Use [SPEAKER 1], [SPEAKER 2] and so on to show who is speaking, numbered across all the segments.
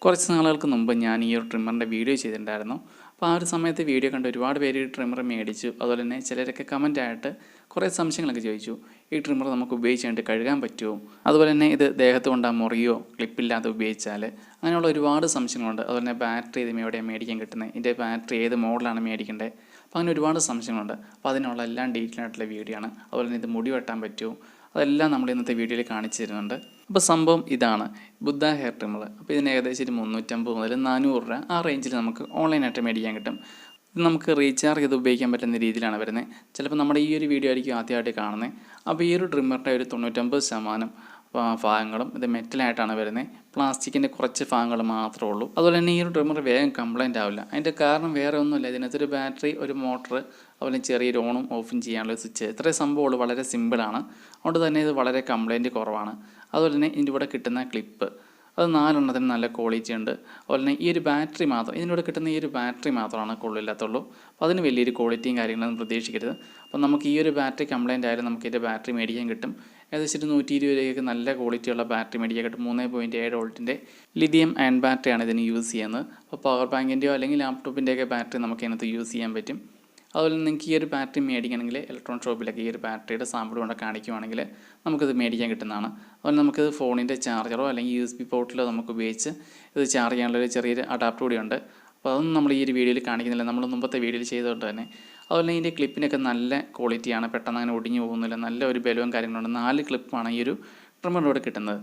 [SPEAKER 1] കുറച്ച് നാളുകൾക്ക് മുമ്പ് ഞാൻ ഈ ഒരു ട്രിമ്മറിൻ്റെ വീഡിയോ ചെയ്തിട്ടുണ്ടായിരുന്നു. അപ്പോൾ ആ ഒരു സമയത്ത് വീഡിയോ കണ്ട് ഒരുപാട് പേര് ഈ ട്രിമ്മർ മേടിച്ചു. അതുപോലെ തന്നെ ചിലരൊക്കെ കമൻറ്റായിട്ട് കുറേ സംശയങ്ങളൊക്കെ ചോദിച്ചു. ഈ ട്രിമ്മർ നമുക്ക് ഉപയോഗിച്ചുകൊണ്ട് കഴുകാൻ പറ്റുമോ, അതുപോലെ തന്നെ ഇത് ദേഹത്ത് കൊണ്ടാൽ മുറിയോ ക്ലിപ്പില്ലാതെ ഉപയോഗിച്ചാൽ, അങ്ങനെയുള്ള ഒരുപാട് സംശയങ്ങളുണ്ട്. അതുപോലെ തന്നെ ബാറ്ററി ഇത് എവിടെയാണ് മേടിക്കാൻ കിട്ടുന്നത്, ഇതിൻ്റെ ബാറ്ററി ഏത് മോഡലാണ് മേടിക്കേണ്ടത്, അപ്പോൾ അങ്ങനെ ഒരുപാട് സംശയങ്ങളുണ്ട്. അപ്പോൾ അതിനുള്ള എല്ലാം ഡീറ്റെയിൽ ആയിട്ടുള്ള വീഡിയോ ആണ്. അതുപോലെ തന്നെ ഇത് മുടി വെട്ടാൻ പറ്റുമോ, അതെല്ലാം നമ്മൾ ഇന്നത്തെ വീഡിയോയിൽ കാണിച്ചു തരുന്നുണ്ട്. അപ്പോൾ സംഭവം ഇതാണ്, ബുദ്ധ ഹെയർ ട്രിമ്മർ. അപ്പോൾ ഇതിന് ഏകദേശം ഒരു 350 മുതൽ 400 രൂപ ആ റേഞ്ചിൽ നമുക്ക് ഓൺലൈനായിട്ട് മേടിക്കാൻ കിട്ടും. ഇത് നമുക്ക് റീചാർജ് ചെയ്ത് ഉപയോഗിക്കാൻ പറ്റുന്ന രീതിയിലാണ് വരുന്നത്. ചിലപ്പോൾ നമ്മുടെ ഈ ഒരു വീഡിയോ ആയിരിക്കും ആദ്യമായിട്ട് കാണുന്നത്. അപ്പോൾ ഈ ഒരു ട്രിമ്മറിൻ്റെ ഒരു 99% ഭാഗങ്ങളും ഇത് മെറ്റലായിട്ടാണ് വരുന്നത്. പ്ലാസ്റ്റിക്കിൻ്റെ കുറച്ച് ഭാഗങ്ങൾ മാത്രമേ ഉള്ളൂ. അതുപോലെ തന്നെ ഈ ഒരു ട്രിമ്മർ വേഗം കംപ്ലൈൻ്റ് ആവില്ല. അതിൻ്റെ കാരണം വേറെ ഒന്നുമില്ല, ഇതിനകത്തൊരു ബാറ്ററി, ഒരു മോട്ടർ, അതുപോലെ ചെറിയൊരു ഓണും ഓഫും ചെയ്യാനുള്ള സ്വിച്ച്, ഇത്രയും സംഭവമുള്ളൂ. വളരെ സിമ്പിളാണ്. അതുകൊണ്ട് തന്നെ ഇത് വളരെ കംപ്ലൈൻറ്റ് കുറവാണ്. അതുപോലെ തന്നെ ഇതിൻ്റെ കൂടെ കിട്ടുന്ന ക്ലിപ്പ്, അത് 4 നല്ല ക്വാളിറ്റി ഉണ്ട്. അതുപോലെ തന്നെ ഈ ഒരു ബാറ്ററി മാത്രം, ഇതിനോട് കിട്ടുന്ന ഈ ഒരു ബാറ്ററി മാത്രമാണ് കൊള്ളില്ലാത്തുള്ളൂ. അപ്പോൾ അതിന് വലിയൊരു ക്വാളിറ്റിയും കാര്യങ്ങളൊന്നും പ്രതീക്ഷിക്കരുത്. അപ്പോൾ നമുക്ക് ഈ ഒരു ബാറ്ററി കംപ്ലൈൻ്റ് ആയാലും നമുക്ക് ഇതിൻ്റെ ബാറ്ററി മേടിക്കാൻ കിട്ടും. ഏകദേശം 120 രൂപയ്ക്ക് നല്ല ക്വാളിറ്റിയുള്ള ബാറ്ററി മേടിക്കാൻ കിട്ടും. 3.7 വോൾട്ടിൻ്റെ ലിഥിയം അയൺ ബാറ്ററിയാണ് ഇതിന് യൂസ് ചെയ്യുന്നത്. അപ്പോൾ പവർ ബാങ്കിൻ്റെയോ അല്ലെങ്കിൽ ലാപ്ടോപ്പിൻ്റെയൊക്കെ ബാറ്ററി നമുക്ക് അതിനകത്ത് യൂസ് ചെയ്യാൻ പറ്റും. അതുപോലെ നിങ്ങൾക്ക് ഈ ഒരു ബാറ്ററി മേടിക്കണമെങ്കിൽ ഇലക്ട്രോണിക് ഷോപ്പിലൊക്കെ ഈ ഒരു ബാറ്ററിയുടെ സാമ്പിൾ കൊണ്ട് കാണിക്കുവാണെങ്കിൽ നമുക്കിത് മേടിക്കാൻ കിട്ടുന്നതാണ്. അതുപോലെ നമുക്കിത് ഫോണിൻ്റെ ചാർജറോ അല്ലെങ്കിൽ USB പോർട്ടിലോ നമുക്ക് ഉപയോഗിച്ച് ഇത് ചാർജ് ചെയ്യാനുള്ളൊരു ചെറിയൊരു അഡാപ്റ്റർ കൂടിയുണ്ട്. അപ്പോൾ അതൊന്നും നമ്മൾ ഈ ഒരു വീഡിയോയിൽ കാണിക്കുന്നില്ല, നമ്മൾ മുമ്പത്തെ വീഡിയോയിൽ ചെയ്തുകൊണ്ട് തന്നെ. അതുപോലെ ഇതിൻ്റെ ക്ലിപ്പിനൊക്കെ നല്ല ക്വാളിറ്റിയാണ്, പെട്ടെന്ന് അങ്ങനെ ഒടിഞ്ഞു പോകുന്നില്ല, നല്ല ഒരു ബലവും കാര്യങ്ങളുണ്ട്. 4 ക്ലിപ്പാണ് ഈ ഒരു ട്രിമ്മറിലൂടെ കിട്ടുന്നത്.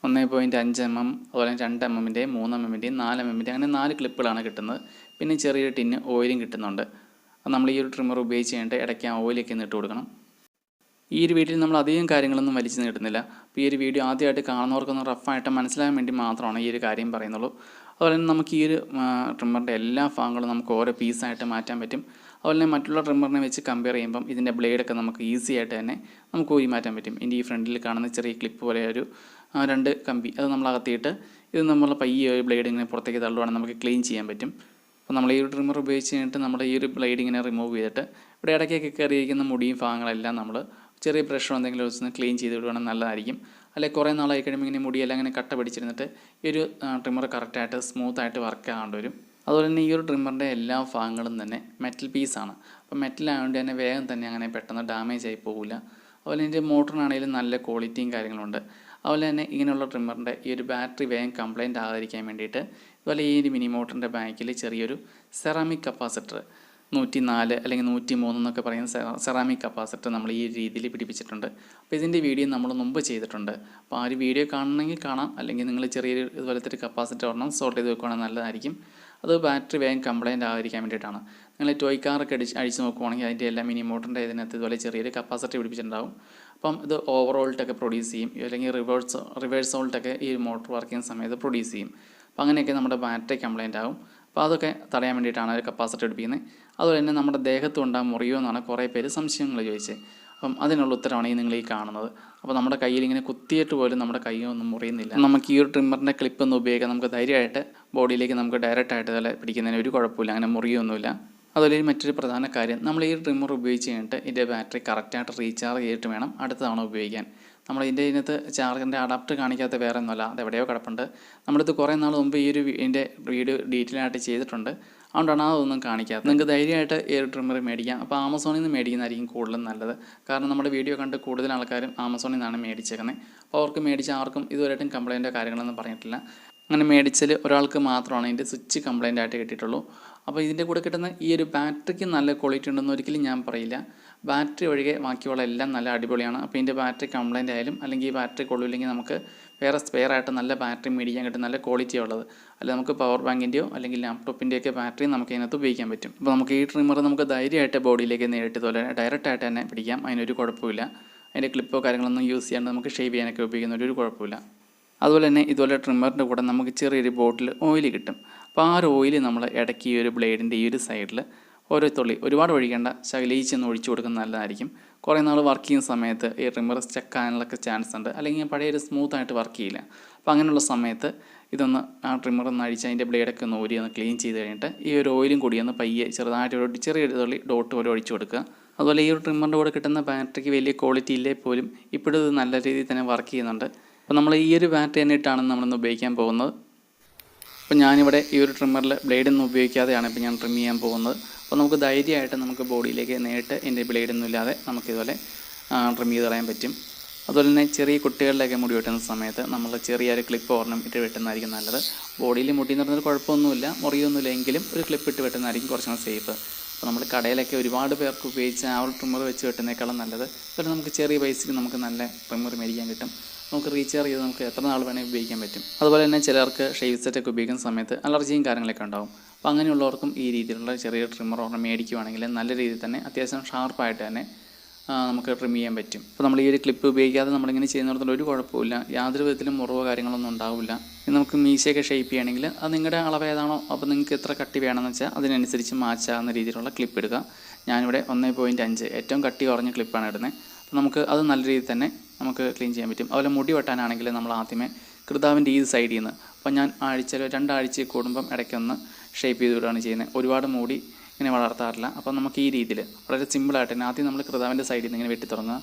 [SPEAKER 1] 1.5 mm, അതുപോലെ 2 mm, 3 mm, 4 mm, അങ്ങനെ 4 ക്ലിപ്പുകളാണ് കിട്ടുന്നത്. പിന്നെ ചെറിയൊരു ടിന്ന് ഓയിലും കിട്ടുന്നുണ്ട്. നമ്മൾ ഈ ഒരു ട്രിമ്മർ ഉപയോഗിച്ച് കഴിഞ്ഞിട്ട് ഇടയ്ക്ക് ആ ഓയിലൊക്കെ ഇട്ട് കൊടുക്കണം. ഈ ഒരു വീഡിയോയിൽ നമ്മൾ അധികം കാര്യങ്ങളൊന്നും വലിച്ചു നീട്ടുന്നില്ല. അപ്പോൾ ഈ ഒരു വീഡിയോ ആദ്യമായിട്ട് കാണുന്നവർക്കൊന്ന് റഫായിട്ട് മനസ്സിലാകാൻ വേണ്ടി മാത്രമാണ് ഈ ഒരു കാര്യം പറയുന്നുള്ളൂ. അതുപോലെ തന്നെ നമുക്ക് ഈ ഒരു ട്രിമ്മറിൻ്റെ എല്ലാ ഭാഗങ്ങളും നമുക്ക് ഓരോ പീസായിട്ട് മാറ്റാൻ പറ്റും. അതുപോലെ തന്നെ മറ്റുള്ള ട്രിമ്മറിനെ വെച്ച് കമ്പയർ ചെയ്യുമ്പം ഇതിൻ്റെ ബ്ലേഡൊക്കെ നമുക്ക് ഈസി ആയിട്ട് തന്നെ നമുക്ക് ഊരി മാറ്റാൻ പറ്റും. ഇതിൻ്റെ ഈ ഫ്രണ്ടിൽ കാണുന്ന ചെറിയ ക്ലിപ്പ് പോലെ ഒരു 2 കമ്പി, അത് നമ്മൾ അകത്തിയിട്ട് ഇത് നമ്മൾ പയ്യെ ഒരു ബ്ലേഡ് ഇങ്ങനെ പുറത്തേക്ക് തള്ളുവാണെങ്കിൽ നമുക്ക് ക്ലീൻ ചെയ്യാൻ പറ്റും. അപ്പോൾ നമ്മൾ ഈ ഒരു ട്രിമ്മർ ഉപയോഗിച്ച് കഴിഞ്ഞിട്ട് നമ്മുടെ ഈ ഒരു ബ്ലേഡ് ഇങ്ങനെ റിമൂവ് ചെയ്തിട്ട് ഇവിടെ ഇടയ്ക്കൊക്കെ കയറിയിരിക്കുന്ന മുടിയും ഭാഗങ്ങളെല്ലാം നമ്മൾ ചെറിയ ബ്രഷോ എന്തെങ്കിലും വെച്ച് ക്ലീൻ ചെയ്ത് വിടുവാണെങ്കിൽ നല്ലതായിരിക്കും. അല്ലെങ്കിൽ കുറേ നാളായി കഴിയുമ്പോൾ ഇങ്ങനെ മുടിയെല്ലാം ഇങ്ങനെ കട്ട പിടിച്ചിരുന്നിട്ട് ഈ ഒരു ട്രിമ്മർ കറക്റ്റായിട്ട് സ്മൂത്തായിട്ട് വർക്ക് ആകേണ്ടി വരും. അതുപോലെ തന്നെ ഈ ഒരു ട്രിമ്മറിൻ്റെ എല്ലാ ഭാഗങ്ങളും തന്നെ മെറ്റൽ പീസാണ്. അപ്പോൾ മെറ്റലായതുകൊണ്ട് തന്നെ വേഗം തന്നെ അങ്ങനെ പെട്ടെന്ന് ഡാമേജ് ആയി പോകില്ല. അതുപോലെ ഇതിൻ്റെ മോട്ടറിനാണെങ്കിലും നല്ല ക്വാളിറ്റിയും കാര്യങ്ങളുണ്ട്. അതുപോലെ തന്നെ ഇങ്ങനെയുള്ള ട്രിമ്മറിൻ്റെ ഈ ഒരു ബാറ്ററി വേഗം കംപ്ലൈൻറ്റ് ആകാതിരിക്കാൻ വേണ്ടിയിട്ട് അതുപോലെ ഈ ഒരു മിനി മോട്ടറിൻ്റെ ബാക്കിൽ ചെറിയൊരു സെറാമിക് കപ്പാസിറ്റർ 104 അല്ലെങ്കിൽ 103 എന്നൊക്കെ പറയുന്ന സെറാമിക് കപ്പാസിറ്റർ നമ്മൾ ഈ രീതിയിൽ പിടിപ്പിച്ചിട്ടുണ്ട്. അപ്പോൾ ഇതിൻ്റെ വീഡിയോ നമ്മൾ മുമ്പ് ചെയ്തിട്ടുണ്ട്. അപ്പോൾ ആ ഒരു വീഡിയോ കാണണമെങ്കിൽ കാണാം, അല്ലെങ്കിൽ നിങ്ങൾ ചെറിയൊരു ഇതുപോലത്തെ ഒരു കപ്പാസിറ്റർ ഒരെണ്ണം സോൾട്ട് ചെയ്ത് വെക്കുകയാണെങ്കിൽ നല്ലതായിരിക്കും. അത് ബാറ്ററി വേഗം കംപ്ലൈൻറ്റ് ആകാതിരിക്കാൻ വേണ്ടിയിട്ടാണ്. നിങ്ങൾ ടോയ് കാറൊക്കെ അഴിച്ച് നോക്കുവാണെങ്കിൽ അതിൻ്റെ എല്ലാം മിനി മോട്ടറിൻ്റെ ഇതിനകത്ത് ഇതുപോലെ ചെറിയൊരു കപ്പാസിറ്റർ പിടിപ്പിച്ചിട്ടുണ്ടാവും. അപ്പം ഇത് ഓവർ വോൾട്ടൊക്കെ പ്രൊഡ്യൂസ് ചെയ്യും, അല്ലെങ്കിൽ റിവേഴ്സ് വോൾട്ടൊക്കെ ഈ മോട്ടർ വർക്ക് ചെയ്യുന്ന സമയത്ത് പ്രൊഡ്യൂസ് ചെയ്യും. അപ്പോൾ അങ്ങനെയൊക്കെ നമ്മുടെ ബാറ്ററി കംപ്ലൈൻ്റ് ആകും. അപ്പോൾ അതൊക്കെ തടയാൻ വേണ്ടിയിട്ടാണ് ഒരു കപ്പാസിറ്റർ പിടിപ്പിക്കുന്നത്. അതുപോലെ തന്നെ നമ്മുടെ ദേഹത്ത് കൊണ്ടാൽ മുറിയോ എന്നാണ് കുറേ പേര് സംശയങ്ങൾ ചോദിച്ചത്. അപ്പം അതിനുള്ള ഉത്തരമാണ് ഈ നിങ്ങൾ ഈ കാണുന്നത്. അപ്പോൾ നമ്മുടെ കയ്യിൽ ഇങ്ങനെ കുത്തിയിട്ട് പോലും നമ്മുടെ കൈയൊന്നും മുറിയുന്നില്ല. നമുക്ക് ഈ ഒരു ട്രിമ്മറിൻ്റെ ക്ലിപ്പൊന്നും ഉപയോഗിക്കാം, നമുക്ക് ധൈര്യമായിട്ട് ബോഡിയിലേക്ക് നമുക്ക് ഡയറക്റ്റായിട്ട് ഇതുപോലെ പിടിക്കുന്നതിന് ഒരു കുഴപ്പമില്ല, അങ്ങനെ മുറിയൊന്നുമില്ല. അതുപോലെ മറ്റൊരു പ്രധാന കാര്യം, നമ്മൾ ഈ ട്രിമ്മർ ഉപയോഗിച്ച് കഴിഞ്ഞിട്ട് ഇതിൻ്റെ ബാറ്ററി കറക്റ്റായിട്ട് റീചാർജ് ചെയ്തിട്ട് വേണം അടുത്ത തവണ ഉപയോഗിക്കാൻ. നമ്മൾ ഇതിനകത്ത് ചാർജറിൻ്റെ അഡാപ്റ്റർ കാണിക്കാത്ത വേറെ ഒന്നുമല്ല, അത് എവിടെയോ കിടപ്പുണ്ട്. നമ്മളിത് കുറേ നാൾ മുമ്പ് ഈ ഒരു ഇതിൻ്റെ വീഡിയോ ഡീറ്റെയിൽ ആയിട്ട് ചെയ്തിട്ടുണ്ട്, അതുകൊണ്ടാണ് അതൊന്നും കാണിക്കാത്തത്. നിങ്ങൾക്ക് ധൈര്യമായിട്ട് ഈ ഒരു ട്രിമ്മർ മേടിക്കാം. അപ്പോൾ ആമസോണിൽ നിന്ന് മേടിക്കുന്നതായിരിക്കും കൂടുതലും നല്ലത്. കാരണം നമ്മുടെ വീഡിയോ കണ്ട് കൂടുതൽ ആൾക്കാരും ആമസോണിൽ നിന്നാണ് മേടിച്ചേക്കുന്നത്. അപ്പോൾ അവർക്ക് മേടിച്ച ആർക്കും ഇതുവരെയായിട്ടും കംപ്ലൈൻറ്റോ കാര്യങ്ങളൊന്നും പറഞ്ഞിട്ടില്ല. അങ്ങനെ മേടിച്ചാൽ ഒരാൾക്ക് മാത്രമാണ് ഇതിൻ്റെ സ്വിച്ച് കംപ്ലൈൻ്റ് ആയിട്ട് കിട്ടിയിട്ടുള്ളൂ. അപ്പോൾ ഇതിൻ്റെ കൂടെ കിട്ടുന്ന ഈ ഒരു ബാറ്ററിക്ക് നല്ല ക്വാളിറ്റി ഉണ്ടെന്ന് ഒരിക്കലും ഞാൻ പറയില്ല. ബാറ്ററി ഒഴികെ ബാക്കിയുള്ള എല്ലാം നല്ല അടിപൊളിയാണ്. അപ്പോൾ ഇതിൻ്റെ ബാറ്ററി കംപ്ലൈൻ്റ് ആയാലും അല്ലെങ്കിൽ ഈ ബാറ്ററി കൊള്ളില്ലെങ്കിൽ നമുക്ക് വേറെ സ്പെയർ ആയിട്ട് നല്ല ബാറ്ററി മേടിക്കാൻ കിട്ടും, നല്ല ക്വാളിറ്റി ഉള്ളത്. അല്ലെങ്കിൽ നമുക്ക് പവർ ബാങ്കിൻ്റെയോ അല്ലെങ്കിൽ ലാപ്ടോപ്പിൻ്റെയൊക്കെ ബാറ്ററി നമുക്ക് ഇതിനകത്ത് ഉപയോഗിക്കാൻ പറ്റും. അപ്പോൾ നമുക്ക് ഈ ട്രിമ്മർ നമുക്ക് ധൈര്യമായിട്ട് ബോഡിയിലേക്ക് നേരിട്ട് ഇതുപോലെ ഡയറക്റ്റായിട്ട് തന്നെ പിടിക്കാം, അതിനൊരു കുഴപ്പമില്ല. അതിൻ്റെ ക്ലിപ്പോ കാര്യങ്ങളൊന്നും യൂസ് ചെയ്യാണ്ട് നമുക്ക് ഷേവ് ചെയ്യാനൊക്കെ ഉപയോഗിക്കുന്ന ഒരു കുഴപ്പമില്ല. അതുപോലെ തന്നെ ഇതുപോലെ ട്രിമ്മറിൻ്റെ കൂടെ നമുക്ക് ചെറിയൊരു ബോട്ടിൽ ഓയിൽ കിട്ടും. അപ്പോൾ ആ ഒരു ഓയിൽ നമ്മൾ ഇടയ്ക്ക് ഈ ഒരു ബ്ലേഡിൻ്റെ ഈ ഒരു സൈഡിൽ ഓരോ തുള്ളി, ഒരുപാട് ഒഴിക്കേണ്ട, ശകലിച്ചൊന്ന് ഒഴിച്ചു കൊടുക്കുന്നത് നല്ലതായിരിക്കും. കുറേ നാൾ വർക്ക് ചെയ്യുന്ന സമയത്ത് ഈ ട്രിമ്മർ സ്റ്റക്കാകാനൊക്കെ ചാൻസ് ഉണ്ട്, അല്ലെങ്കിൽ പഴയൊരു സ്മൂത്തായിട്ട് വർക്ക് ചെയ്യില്ല. അപ്പോൾ അങ്ങനെയുള്ള സമയത്ത് ഇതൊന്ന് ആ ട്രിമ്മർ ഒന്ന് അഴിച്ച് അതിൻ്റെ ബ്ലേഡൊക്കെ ഒന്ന് ഊരി ഒന്ന് ക്ലീൻ ചെയ്ത് കഴിഞ്ഞിട്ട് ഈ ഒരു ഓയിലും കൂടി ഒന്ന് പയ്യെ ചെറുതായിട്ട് ചെറിയൊരു തുള്ളി ഡോട്ട് പോലെ ഒഴിച്ചു കൊടുക്കുക. അതുപോലെ ഈ ഒരു ട്രിമ്മറിൻ്റെ കൂടെ കിട്ടുന്ന ബാറ്ററിക്ക് വലിയ ക്വാളിറ്റി ഇല്ലേ പോലും ഇപ്പോഴും ഇത് നല്ല രീതിയിൽ തന്നെ വർക്ക് ചെയ്യുന്നുണ്ട്. അപ്പോൾ നമ്മൾ ഈ ഒരു ബാറ്ററി തന്നെ ഇട്ടാണ് നമ്മളിന്ന് ഉപയോഗിക്കാൻ പോകുന്നത്. അപ്പോൾ ഞാനിവിടെ ഈ ഒരു ട്രിമ്മറിൽ ബ്ലേഡൊന്നും ഉപയോഗിക്കാതെയാണ് ഇപ്പോൾ ഞാൻ ട്രിം ചെയ്യാൻ പോകുന്നത്. അപ്പോൾ നമുക്ക് ധൈര്യമായിട്ട് നമുക്ക് ബോഡിയിലേക്ക് നേരിട്ട് എൻ്റെ ബ്ലേഡൊന്നും ഇല്ലാതെ നമുക്കിതുപോലെ ട്രിം ചെയ്ത് കളയാൻ പറ്റും. അതുപോലെ തന്നെ ചെറിയ കുട്ടികളിലൊക്കെ മുടി വെട്ടുന്ന സമയത്ത് നമ്മൾ ചെറിയൊരു ക്ലിപ്പ് ഒരെണ്ണം ഇട്ട് വെട്ടുന്നതായിരിക്കും നല്ലത്. ബോഡിയിൽ മുടി എന്ന് പറഞ്ഞാൽ കുഴപ്പമൊന്നുമില്ല, മുറിയൊന്നുമില്ല, എങ്കിലും ഒരു ക്ലിപ്പ് ഇട്ട് വെട്ടുന്നതായിരിക്കും കുറച്ചും കൂടി സേഫ്. അപ്പോൾ നമ്മൾ കടയിലൊക്കെ ഒരുപാട് പേർക്ക് ഉപയോഗിച്ച് ആ ഒരു ട്രിമ്മർ വെച്ച് വെട്ടുന്നേക്കാളും നല്ലത്. അതുപോലെ നമുക്ക് ചെറിയ പൈസയ്ക്ക് നമുക്ക് നല്ല ട്രിമ്മർ മേടിക്കാൻ കിട്ടും. നമുക്ക് റീചാർജ് ചെയ്ത് നമുക്ക് എത്ര നാൾ വേണമെങ്കിൽ ഉപയോഗിക്കാൻ പറ്റും. അതുപോലെ തന്നെ ചിലർക്ക് ഷേവ് സെറ്റൊക്കെ ഉപയോഗിക്കുന്ന സമയത്ത് അലർജിയും കാര്യങ്ങളൊക്കെ ഉണ്ടാകും. അപ്പോൾ അങ്ങനെയുള്ളവർക്കും ഈ രീതിയിലുള്ള ചെറിയ ട്രിമ്മർ ഒരെണ്ണം മേടിക്കുവാണെങ്കിൽ നല്ല രീതിയിൽ തന്നെ അത്യാവശ്യം ഷാർപ്പായിട്ട് തന്നെ നമുക്ക് ട്രിം ചെയ്യാൻ പറ്റും. അപ്പോൾ നമ്മൾ ഈ ഒരു ക്ലിപ്പ് ഉപയോഗിക്കാതെ നമ്മളിങ്ങനെ ചെയ്യുന്നിടത്തോളം ഒരു കുഴപ്പമില്ല, യാതൊരു വിധത്തിലും മുറിവോ കാര്യങ്ങളൊന്നും ഉണ്ടാവില്ല. ഇനി നമുക്ക് മീശയൊക്കെ ഷേപ്പ് ചെയ്യണമെങ്കിൽ അത് നിങ്ങളുടെ അളവ് ഏതാണോ, അപ്പോൾ നിങ്ങൾക്ക് എത്ര കട്ടി വേണമെന്ന് വെച്ചാൽ അതിനനുസരിച്ച് മാച്ചാകുന്ന രീതിയിലുള്ള ക്ലിപ്പ് എടുക്കുക. ഞാനിവിടെ 1.5 ഏറ്റവും കട്ടി കുറഞ്ഞ ക്ലിപ്പാണ് ഇടുന്നത്. അപ്പോൾ നമുക്ക് അത് നല്ല രീതിയിൽ തന്നെ നമുക്ക് ക്ലീൻ ചെയ്യാൻ പറ്റും. അതുപോലെ മുടി വെട്ടാനാണെങ്കിൽ നമ്മൾ ആദ്യമേ കൃതാവിൻ്റെ ഈ സൈഡിൽ നിന്ന്, അപ്പോൾ ഞാൻ ആഴ്ചയിൽ 2 ആഴ്ചയിൽ കൂടുമ്പം ഇടയ്ക്കൊന്ന് ഷേപ്പ് ചെയ്ത് വിടുകയാണ് ചെയ്യുന്നത്. ഒരുപാട് മുടി ഇങ്ങനെ വളർത്താറില്ല. അപ്പോൾ നമുക്ക് ഈ രീതിയിൽ വളരെ സിമ്പിളായിട്ട് തന്നെ ആദ്യം നമ്മൾ കൃതാവിൻ്റെ സൈഡിൽ നിന്ന് ഇങ്ങനെ വെട്ടി തുടങ്ങുക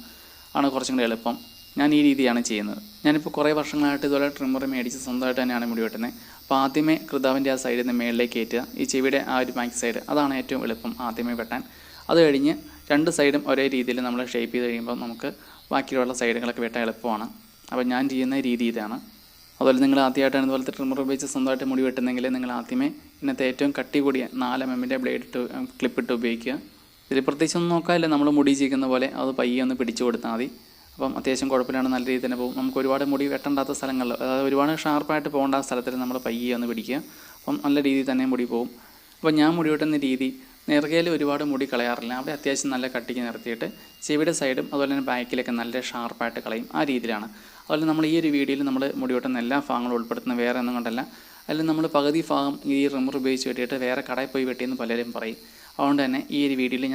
[SPEAKER 1] ആണ് കുറച്ചും കൂടി എളുപ്പം. ഞാൻ ഈ രീതിയാണ് ചെയ്യുന്നത്. ഞാനിപ്പോൾ കുറേ വർഷങ്ങളായിട്ട് ഇതുപോലെ ട്രിമ്മർ മേടിച്ച് സ്വന്തമായിട്ട് തന്നെയാണ് മുടി വെട്ടുന്നത്. അപ്പോൾ ആദ്യമേ കൃതാവിൻ്റെ ആ സൈഡിൽ നിന്ന് മേളിലേക്ക് കയറ്റുക, ഈ ചെവിയുടെ ആ ഒരു ബാക്ക് സൈഡ്, അതാണ് ഏറ്റവും എളുപ്പം ആദ്യമേ വെട്ടാൻ. അത് കഴിഞ്ഞ് 2 സൈഡും ഒരേ രീതിയിൽ നമ്മൾ ഷേപ്പ് ചെയ്ത് കഴിയുമ്പോൾ നമുക്ക് ബാക്കിയുള്ള സൈഡുകളൊക്കെ വെട്ടാൻ എളുപ്പമാണ്. അപ്പോൾ ഞാൻ ചെയ്യുന്ന രീതി ഇതാണ്. അതുപോലെ നിങ്ങൾ ആദ്യമായിട്ടാണ് ഇതുപോലത്തെ ട്രിമ്മർ ഉപയോഗിച്ച് സ്വന്തമായിട്ട് മുടി വെട്ടുന്നെങ്കിൽ നിങ്ങൾ ആദ്യമേ ഇന്നത്തെ ഏറ്റവും കട്ടി കൂടിയ 4 mm ബ്ലേഡ് ഇട്ട് ക്ലിപ്പിട്ട് ഉപയോഗിക്കുക. ഇതിൽ പ്രത്യേകിച്ചൊന്നും നോക്കാനില്ല, നമ്മൾ മുടി ചീക്കുന്ന പോലെ അത് പയ്യെ ഒന്ന് പിടിച്ചു കൊടുത്താൽ മതി. അപ്പം അത്യാവശ്യം കുഴപ്പമില്ലാണ്ട് നല്ല രീതിയിൽ തന്നെ പോകും. നമുക്ക് ഒരുപാട് മുടി വെട്ടണ്ടാത്ത സ്ഥലങ്ങളിൽ, അതായത് ഒരുപാട് ഷാർപ്പായിട്ട് പോകേണ്ട സ്ഥലത്തിൽ നമ്മൾ പയ്യെ ഒന്ന് പിടിക്കുക. അപ്പം നല്ല രീതിയിൽ തന്നെ മുടി പോകും. അപ്പോൾ ഞാൻ മുടി വെട്ടുന്ന രീതി, നെറുകയിൽ ഒരുപാട് മുടി കളയാറില്ല, അവിടെ അത്യാവശ്യം നല്ല കട്ടിക്ക് നിർത്തിയിട്ട് ചെവിയുടെ സൈഡും അതുപോലെ തന്നെ ബാക്കിലൊക്കെ നല്ല ഷാർപ്പായിട്ട് കളയും, ആ രീതിയിലാണ്. അതുപോലെ നമ്മൾ ഈ ഒരു വീഡിയോയിൽ നമ്മൾ മുടി വെട്ടുന്ന എല്ലാ ഭാഗങ്ങളും ഉൾപ്പെടുത്തുന്ന വേറെ ഒന്നും കൊണ്ടല്ല, അതിൽ നമ്മൾ പകുതി ഭാഗം ഈ ട്രിമ്മർ ഉപയോഗിച്ച് വെട്ടിയിട്ട് വേറെ കടയിൽ പോയി വെട്ടിയെന്ന് പലരും പറയും. അതുകൊണ്ട് തന്നെ ഈ ഒരു വീഡിയോയിൽ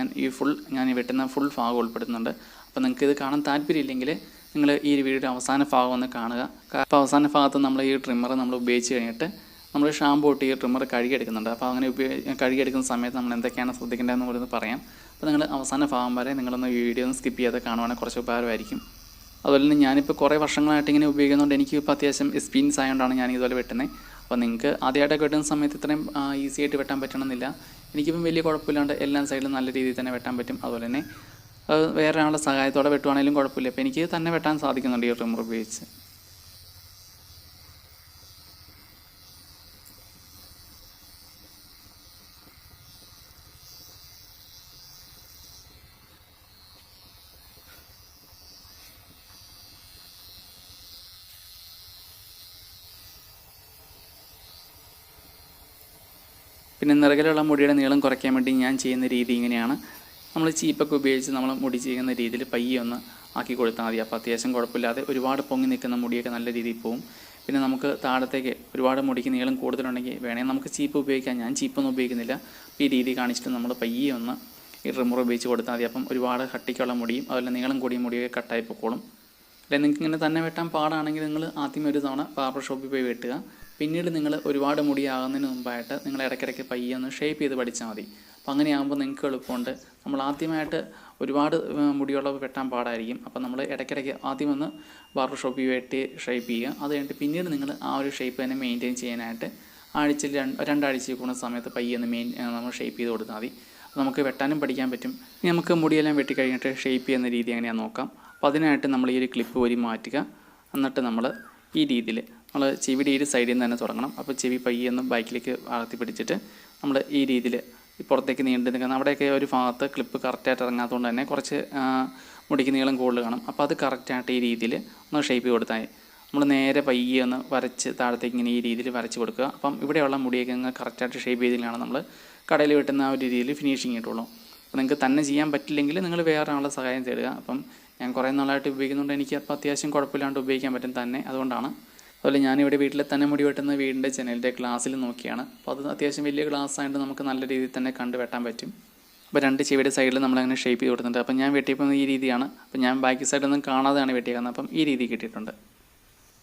[SPEAKER 1] ഞാൻ വെട്ടുന്ന ഫുൾ ഭാഗം ഉൾപ്പെടുത്തുന്നുണ്ട്. അപ്പോൾ നിങ്ങൾക്ക് ഇത് കാണാൻ താല്പര്യമില്ലെങ്കിൽ നിങ്ങൾ ഈ ഒരു വീഡിയോയുടെ അവസാന ഭാഗം ഒന്ന് കാണുക. അപ്പോൾ അവസാന ഭാഗത്ത് നമ്മൾ ഈ ട്രിമ്മർ നമ്മൾ ഉപയോഗിച്ച് കഴിഞ്ഞിട്ട് നമ്മൾ ഷാമ്പൂ ഇട്ട് ഈ ട്രിമ്മർ കഴുകിയെടുക്കുന്നുണ്ട്. അപ്പോൾ അങ്ങനെ കഴുകിയെടുക്കുന്ന സമയത്ത് നമ്മൾ എന്തൊക്കെയാണ് ശ്രദ്ധിക്കേണ്ടതെന്ന് പറയുന്നത് പറയാം. അപ്പോൾ നിങ്ങൾ അവസാന ഭാഗം വരെ നിങ്ങളൊന്ന് വീഡിയോ ഒന്ന് സ്കിപ്പ് ചെയ്ത് കാണുവാണെങ്കിൽ കുറച്ച് ഉപകാരമായിരിക്കും. അതുപോലെ തന്നെ ഞാനിപ്പോൾ കുറേ വർഷങ്ങളായിട്ട് ഇങ്ങനെ ഉപയോഗിക്കുന്നതുകൊണ്ട് എനിക്കിപ്പോൾ അത്യാവശ്യം എക്സ്പീരിയൻസ് ആയതുകൊണ്ടാണ് ഞാൻ ഇതുപോലെ വെട്ടുന്നത്. അപ്പോൾ നിങ്ങൾക്ക് ആദ്യമായിട്ടൊക്കെ വെട്ടുന്ന സമയത്ത് ഇത്രയും ഈസി ആയിട്ട് വെട്ടാൻ പറ്റണമെന്നില്ല. എനിക്കിപ്പം വലിയ കുഴപ്പമില്ലാണ്ട് എല്ലാ സൈഡിലും നല്ല രീതിയിൽ തന്നെ വെട്ടാൻ പറ്റും. അതുപോലെ തന്നെ വേറെ ആളുടെ സഹായത്തോടെ വെട്ടുവാണെങ്കിലും കുഴപ്പമില്ല. അപ്പോൾ എനിക്ക് തന്നെ വെട്ടാൻ സാധിക്കുന്നുണ്ട് ഈ ട്രിമ്മർ ഉപയോഗിച്ച്. പിന്നെ നിറകിലുള്ള മുടിയുടെ നീളം കുറയ്ക്കാൻ വേണ്ടി ഞാൻ ചെയ്യുന്ന രീതി ഇങ്ങനെയാണ്. നമ്മൾ ചീപ്പൊക്കെ ഉപയോഗിച്ച് നമ്മൾ മുടി ചെയ്യുന്ന രീതിയിൽ പയ്യെ ഒന്ന് ആക്കി കൊടുത്താൽ മതി. അപ്പോൾ അത്യാവശ്യം കുഴപ്പമില്ലാതെ ഒരുപാട് പൊങ്ങി നിൽക്കുന്ന മുടിയൊക്കെ നല്ല രീതിയിൽ പോകും. പിന്നെ നമുക്ക് താഴത്തേക്ക് ഒരുപാട് മുടിക്ക് നീളം കൂടുതലുണ്ടെങ്കിൽ വേണമെങ്കിൽ നമുക്ക് ചീപ്പ് ഉപയോഗിക്കാം. ഞാൻ ചീപ്പൊന്നും ഉപയോഗിക്കുന്നില്ല. ഈ രീതി കാണിച്ചിട്ട് നമ്മൾ പയ്യെ ഒന്ന് ഈ ട്രിമ്മർ ഉപയോഗിച്ച് കൊടുത്താൽ മതി. അപ്പം ഒരുപാട് കട്ടിക്കുള്ള മുടിയും അതുപോലെ നീളം കൂടിയ മുടിയൊക്കെ കട്ടായി പൊക്കോളും. അല്ലെങ്കിൽ നിങ്ങൾക്ക് ഇങ്ങനെ തന്നെ വെട്ടാൻ പാടാണെങ്കിൽ നിങ്ങൾ ആദ്യം ഒരു തവണ ബാർബർ ഷോപ്പിൽ പോയി വെട്ടുക. പിന്നീട് നിങ്ങൾ ഒരുപാട് മുടിയാകുന്നതിന് മുമ്പായിട്ട് നിങ്ങൾ ഇടയ്ക്കിടയ്ക്ക് പയ്യെ ഒന്ന് ഷേപ്പ് ചെയ്ത് പഠിച്ചാൽ മതി. അപ്പോൾ അങ്ങനെയാകുമ്പോൾ നിങ്ങൾക്ക് എളുപ്പമുണ്ട്. നമ്മൾ ആദ്യമായിട്ട് ഒരുപാട് മുടിയുള്ളവ വെട്ടാൻ പാടായിരിക്കും. അപ്പോൾ നമ്മൾ ഇടയ്ക്കിടയ്ക്ക് ആദ്യം ഒന്ന് ബാർബർ ഷോപ്പിൽ വെട്ടി ഷേപ്പ് ചെയ്യുക. അത് കഴിഞ്ഞിട്ട് പിന്നീട് നിങ്ങൾ ആ ഒരു ഷേപ്പ് തന്നെ മെയിൻറ്റെയിൻ ചെയ്യാനായിട്ട് ആഴ്ചയിൽ 2 ആഴ്ചയിൽ കൂടുന്ന സമയത്ത് പയ്യെ ഒന്ന് നമ്മൾ ഷേപ്പ് ചെയ്ത് കൊടുത്താൽ മതി. നമുക്ക് വെട്ടാനും പഠിക്കാൻ പറ്റും. ഇനി നമുക്ക് മുടിയെല്ലാം വെട്ടി കഴിഞ്ഞിട്ട് ഷേപ്പ് ചെയ്യുന്ന രീതി എങ്ങനെയാണെന്ന് നോക്കാം. അപ്പോൾ അതിനായിട്ട് നമ്മൾ ഈ ഒരു ക്ലിപ്പ് ഊരി മാറ്റുക. എന്നിട്ട് നമ്മൾ ഈ രീതിയിൽ നമ്മൾ ചെവിയുടെ ഈ സൈഡിൽ നിന്ന് തന്നെ തുടങ്ങണം. അപ്പോൾ ചെവി പയ്യെ ഒന്ന് ബാക്കിലേക്ക് അകത്തി പിടിച്ചിട്ട് നമ്മൾ ഈ രീതിയിൽ പുറത്തേക്ക് നീണ്ടു നിൽക്കുന്ന അവിടെയൊക്കെ ഒരു ഭാഗത്ത് ക്ലിപ്പ് കറക്റ്റായിട്ട് ഇറങ്ങാത്തതുകൊണ്ട് തന്നെ കുറച്ച് മുടിക്ക് നീളം കൂടുതൽ കാണും. അപ്പോൾ അത് കറക്റ്റായിട്ട് ഈ രീതിയിൽ ഒന്ന് ഷേപ്പ് കൊടുത്താൽ നമ്മൾ നേരെ പയ്യെ ഒന്ന് വരച്ച് താഴത്തേക്ക് ഇങ്ങനെ ഈ രീതിയിൽ വരച്ച് കൊടുക്കുക. അപ്പം ഇവിടെയുള്ള മുടിയൊക്കെ ഇങ്ങനെ കറക്റ്റായിട്ട് ഷേപ്പ് ചെയ്തിട്ടാണ് നമ്മൾ കടയിൽ വെട്ടുന്ന ആ ഒരു രീതിയിൽ ഫിനിഷിങ് കിട്ടുള്ളൂ. അപ്പോൾ നിങ്ങൾക്ക് തന്നെ ചെയ്യാൻ പറ്റില്ലെങ്കിൽ നിങ്ങൾ വേറെ ആളുടെ സഹായം തേടുക. അപ്പം ഞാൻ കുറേ നാളായിട്ട് ഉപയോഗിക്കുന്നുണ്ട്, എനിക്ക് അപ്പോൾ അത്യാവശ്യം കുഴപ്പമില്ലാണ്ട് ഉപയോഗിക്കാൻ പറ്റും തന്നെ, അതുകൊണ്ടാണ്. അതുപോലെ ഞാനിവിടെ വീട്ടിൽ തന്നെ മുടി വെട്ടുന്ന വീടിൻ്റെ ജനലിൻ്റെ ഗ്ലാസ്സിൽ നോക്കിയാണ്. അപ്പോൾ അത് അത്യാവശ്യം വലിയ ഗ്ലാസ് ആയതുകൊണ്ട് നമുക്ക് നല്ല രീതിയിൽ തന്നെ കണ്ട് വെട്ടാൻ പറ്റും. അപ്പോൾ 2 ചെവിയുടെ സൈഡിൽ നമ്മളങ്ങനെ ഷേപ്പ് ചെയ്ത് കൊടുത്തിട്ടുണ്ട്. അപ്പം ഞാൻ വെട്ടിയപ്പോൾ ഈ രീതിയാണ്. അപ്പം ഞാൻ ബാക്കി സൈഡൊന്നും കാണാതെയാണ് വെട്ടിയേക്കുന്നത്. അപ്പം ഈ രീതി കിട്ടിയിട്ടുണ്ട്.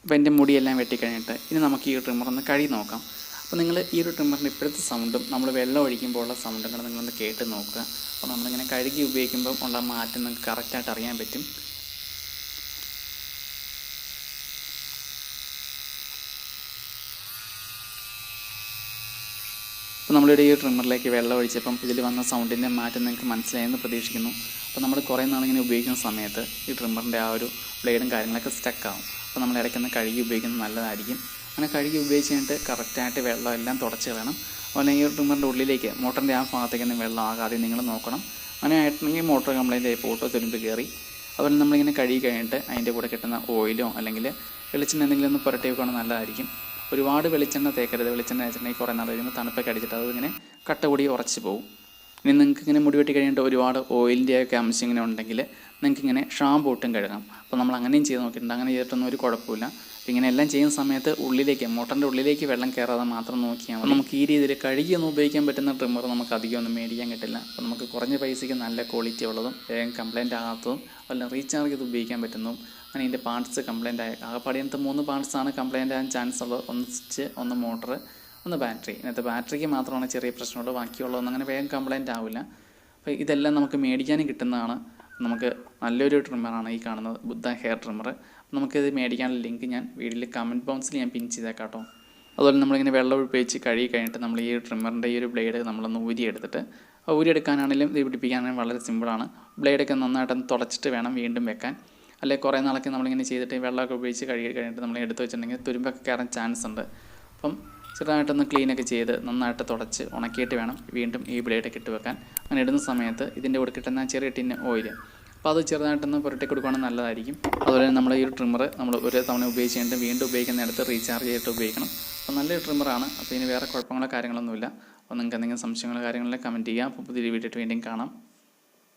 [SPEAKER 1] അപ്പോൾ എൻ്റെ മുടിയെല്ലാം വെട്ടിക്കഴിഞ്ഞിട്ട് ഇനി നമുക്ക് ഈ ട്രിമ്മർ ഒന്ന് കഴുകി നോക്കാം. അപ്പോൾ നിങ്ങൾ ഈ ഒരു ട്രിമ്മറിൻ്റെ ഇപ്പോഴത്തെ സൗണ്ടും നമ്മൾ വെള്ളം ഒഴിക്കുമ്പോൾ ഉള്ള സൗണ്ടുകൾ നിങ്ങളൊന്ന് കേട്ട് നോക്കുക. അപ്പോൾ നമ്മളിങ്ങനെ കഴുകി ഉപയോഗിക്കുമ്പോൾ ഉള്ള മാറ്റം നിങ്ങൾക്ക് കറക്റ്റായിട്ട് അറിയാൻ പറ്റും. അപ്പോൾ നമ്മളിവിടെ ഈ ട്രിമ്മറിലേക്ക് വെള്ളം ഒഴിച്ചപ്പം ഇതിൽ വന്ന സൗണ്ടിൻ്റെ മാറ്റം നിങ്ങൾക്ക് മനസ്സിലായെന്ന് പ്രതീക്ഷിക്കുന്നു. അപ്പോൾ നമ്മൾ കുറേ നാളിങ്ങനെ ഉപയോഗിക്കുന്ന സമയത്ത് ഈ ട്രിമ്മറിൻ്റെ ആ ഒരു ബ്ലേഡും കാര്യങ്ങളൊക്കെ സ്റ്റക്കാവും. അപ്പോൾ നമ്മൾ ഇടയ്ക്കൊന്ന് കഴുകി ഉപയോഗിക്കുന്നത് നല്ലതായിരിക്കും. അങ്ങനെ കഴുകി ഉപയോഗിച്ച് കഴിഞ്ഞിട്ട് കറക്റ്റായിട്ട് വെള്ളം എല്ലാം തുടച്ച് കളയണം. അതുപോലെ ഈ ട്രിമ്മറിൻ്റെ ഉള്ളിലേക്ക് മോട്ടറിൻ്റെ ആ ഭാഗത്തേക്കൊന്നും വെള്ളം ആകാതെ നിങ്ങൾ നോക്കണം. അങ്ങനെ ആയിട്ടുണ്ടെങ്കിൽ മോട്ടർ കംപ്ലൈൻറ്റ് ആയി പോട്ടോ തുരുമ്പ് കയറി. അതുപോലെ നമ്മളിങ്ങനെ കഴുകി കഴിഞ്ഞിട്ട് അതിൻ്റെ കൂടെ കിട്ടുന്ന ഓയിലോ അല്ലെങ്കിൽ വെളിച്ചെണ്ണ എന്തെങ്കിലും ഒന്ന് പുരട്ടി വെക്കുകയാണെങ്കിൽ നല്ലതായിരിക്കും. ഒരുപാട് വെളിച്ചെണ്ണ തേക്കരുത്. വെളിച്ചെണ്ണ വെച്ചിട്ടുണ്ടെങ്കിൽ കുറേ നാൾ കഴിയുമ്പോൾ തണുപ്പൊക്കെ അടിച്ചിട്ട് അതിങ്ങനെ കട്ട കൂടി ഉറച്ച് പോകും. ഇനി നിങ്ങൾക്ക് ഇങ്ങനെ മുടി വെട്ടി കഴിഞ്ഞിട്ട് ഒരുപാട് ഓയിലിൻ്റെയൊക്കെ അംശം ഇങ്ങനെ ഉണ്ടെങ്കിൽ നിങ്ങൾക്ക് ഇങ്ങനെ ഷാമ്പൂ ഇട്ടും കഴുകാം. അപ്പോൾ നമ്മൾ അങ്ങനെയും ചെയ്ത് നോക്കിയിട്ടുണ്ട്. അങ്ങനെ ചെയ്തിട്ടൊന്നും ഒരു കുഴപ്പമില്ല. ഇങ്ങനെ എല്ലാം ചെയ്യുന്ന സമയത്ത് ഉള്ളിലേക്ക് മോട്ടറിൻ്റെ ഉള്ളിലേക്ക് വെള്ളം കയറാതെ മാത്രം നോക്കിയാൽ മതി. നമുക്ക് ഈ രീതിയിൽ കഴുകിയൊന്നും ഉപയോഗിക്കാൻ പറ്റുന്ന ട്രിമ്മർ നമുക്ക് അധികം ഒന്നും മേടിക്കാൻ കിട്ടില്ല. അപ്പോൾ നമുക്ക് കുറഞ്ഞ പൈസയ്ക്ക് നല്ല ക്വാളിറ്റി ഉള്ളതും വേഗം കംപ്ലൈൻറ്റ് ആകാത്തതും അല്ല റീചാർജ് ചെയ്ത് ഉപയോഗിക്കാൻ പറ്റുന്നതും അങ്ങനെ ഇതിൻ്റെ പാർട്സ് കംപ്ലൈൻ്റ് ആയ ആകപ്പാടിയത്തെ 3 പാർട്സാണ് കംപ്ലൈൻ്റ് ആകാൻ ചാൻസ് ഉള്ളത്. ഒന്ന് സ്വിച്ച്, ഒന്ന് മോട്ടർ, ഒന്ന് ബാറ്ററി. ഇതിനകത്ത് ബാറ്ററിക്ക് മാത്രമാണ് ചെറിയ പ്രശ്നമുള്ളൂ. ബാക്കിയുള്ളതൊന്നും അങ്ങനെ വേഗം കംപ്ലൈൻറ്റ് ആവില്ല. അപ്പോൾ ഇതെല്ലാം നമുക്ക് മേടിക്കാനും കിട്ടുന്നതാണ്. നമുക്ക് നല്ലൊരു ട്രിമ്മറാണ് ഈ കാണുന്നത്, ബുദ്ധ ഹെയർ ട്രിമ്മർ. നമുക്കിത് മേടിക്കാനുള്ള ലിങ്ക് ഞാൻ വീഡിയോയിൽ കമൻറ്റ് ബോക്സിൽ ഞാൻ പിൻ ചെയ്തേക്കാം കേട്ടോ. അതുപോലെ നമ്മളിങ്ങനെ വെള്ളം ഉപയോഗിച്ച് കഴുകി കഴിഞ്ഞിട്ട് നമ്മൾ ഈ ട്രിമ്മറിൻ്റെ ഈ ഒരു ബ്ലേഡ് നമ്മളൊന്ന് ഊരിയെടുത്തിട്ട് ഊരിയെടുക്കാനാണെങ്കിലും ഇത് പിടിപ്പിക്കാനാണെങ്കിലും വളരെ സിമ്പിളാണ്. ബ്ലേഡൊക്കെ നന്നായിട്ടൊന്ന് തുടച്ചിട്ട് വേണം വീണ്ടും വെക്കാൻ. അല്ലെങ്കിൽ കുറേ നാളൊക്കെ നമ്മളിങ്ങനെ ചെയ്തിട്ട് വെള്ളമൊക്കെ ഉപയോഗിച്ച് കഴുകി കഴിഞ്ഞിട്ട് നമ്മൾ എടുത്ത് വെച്ചിട്ടുണ്ടെങ്കിൽ തുരുമ്പൊക്കെ കയറാൻ ചാൻസ് ഉണ്ട്. അപ്പം ചെറുതായിട്ടൊന്ന് ക്ലീനൊക്കെ ചെയ്ത് നന്നായിട്ട് തുടച്ച് ഉണക്കിയിട്ട് വേണം വീണ്ടും ഈ ബ്ലേഡൊക്കെ ഇട്ട് വെക്കാൻ. അങ്ങനെ ഇടുന്ന സമയത്ത് ഇതിൻ്റെ കൂടെ കിട്ടുന്ന ചെറിയ ടിന്ന് ഓയിൽ, അപ്പോൾ അത് ചെറുതായിട്ടൊന്ന് പുരട്ടി കൊടുക്കുകയാണെങ്കിൽ നല്ലതായിരിക്കും. അതുപോലെ നമ്മൾ ഈ ട്രിമ്മർ നമ്മൾ ഒരു തവണ ഉപയോഗിച്ച് കഴിഞ്ഞിട്ട് വീണ്ടും ഉപയോഗിക്കുന്നിടത്ത് റീചാർജ് ചെയ്തിട്ട് ഉപയോഗിക്കണം. അപ്പോൾ നല്ലൊരു ട്രിമ്മറാണ്. അപ്പോൾ ഇനി വേറെ കുഴപ്പങ്ങളോ കാര്യങ്ങളൊന്നുമില്ല. അപ്പോൾ നിങ്ങൾക്ക് എന്തെങ്കിലും സംശയങ്ങളോ കാര്യങ്ങളോ കമൻറ്റ് ചെയ്യുക. അപ്പോൾ പുതിയൊരു വീഡിയോ വീണ്ടും കാണാം.